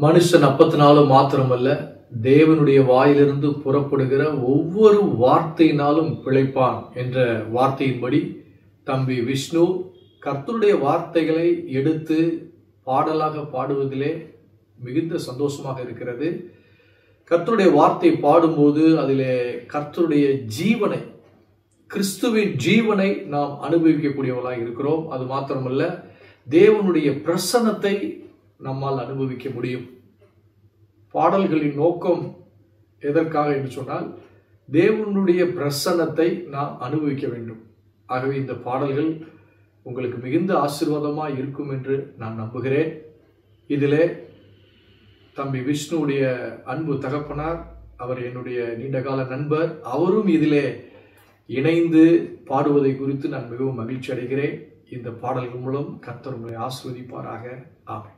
மனுஷன் அப்பத்தினாலும் மாத்திரமல்ல, தேவனுடைய வாயிலிருந்து புறப்படுகிற ஒவ்வொரு வார்த்தையினாலும் பிழைப்பான் என்ற வார்த்தையின்படி தம்பி விஷ்ணு கர்த்தருடைய வார்த்தைகளை எடுத்து பாடலாக பாடுவதிலே மிகுந்த சந்தோஷமாக இருக்கிறது. கர்த்தருடைய வார்த்தை பாடும்போது அதிலே கர்த்தருடைய ஜீவனை, கிறிஸ்துவின் ஜீவனை நாம் அனுபவிக்கக்கூடியவர்களாக இருக்கிறோம். அது மாத்திரமல்ல, தேவனுடைய பிரசன்னத்தை நம்மால் அனுபவிக்க முடியும். பாடல்களின் நோக்கம் எதற்காக என்று சொன்னால், தேவனுடைய பிரசன்னத்தை நாம் அனுபவிக்க வேண்டும். ஆகவே இந்த பாடல்கள் உங்களுக்கு மிகுந்த ஆசீர்வாதமாக இருக்கும் என்று நான் நம்புகிறேன். இதிலே தம்பி விஷ்ணுவுடைய அன்பு தகப்பனார், அவர் என்னுடைய நீண்டகால நண்பர், அவரும் இதிலே இணைந்து பாடுவதை குறித்து நான் மிகவும் மகிழ்ச்சி அடைகிறேன். இந்த பாடல்கள் மூலம் கர்த்தர் உங்களை ஆசீர்வதிப்பாராக. ஆமென்.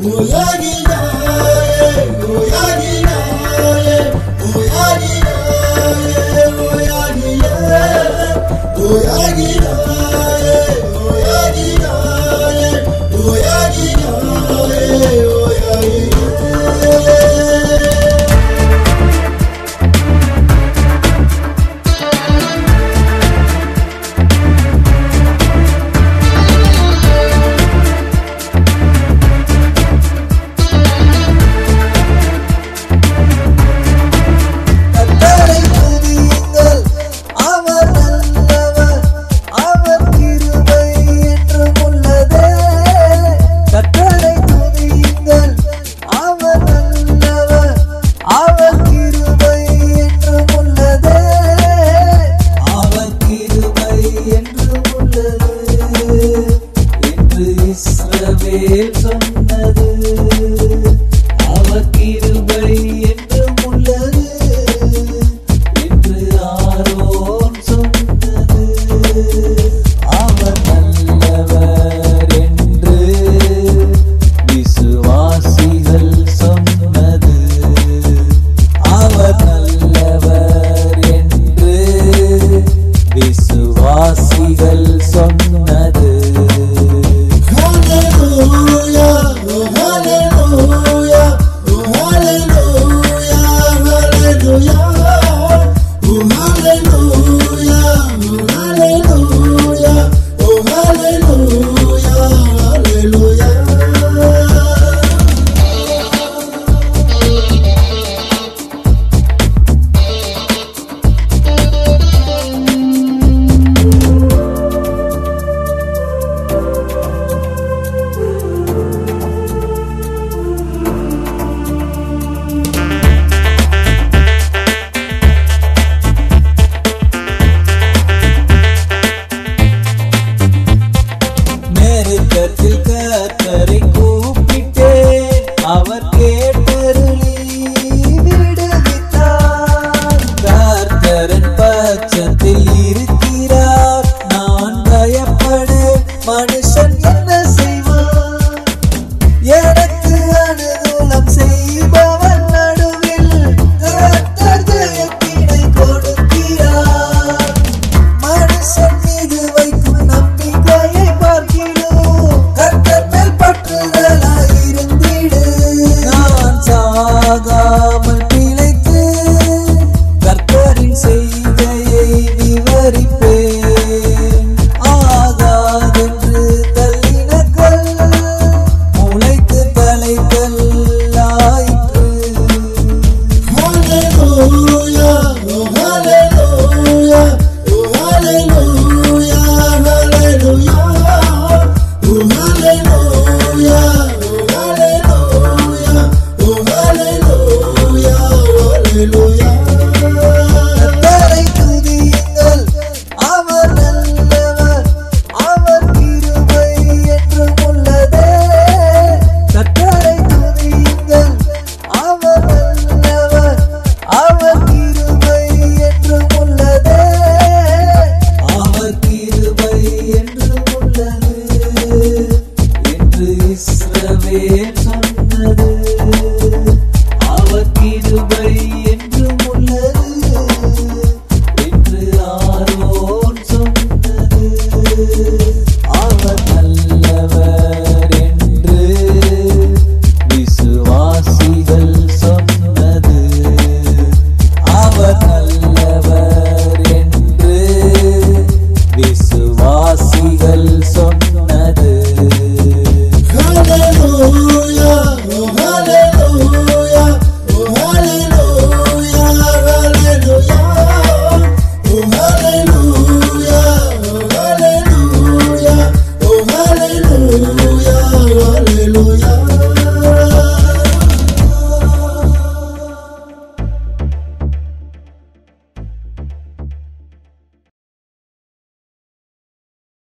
Oh,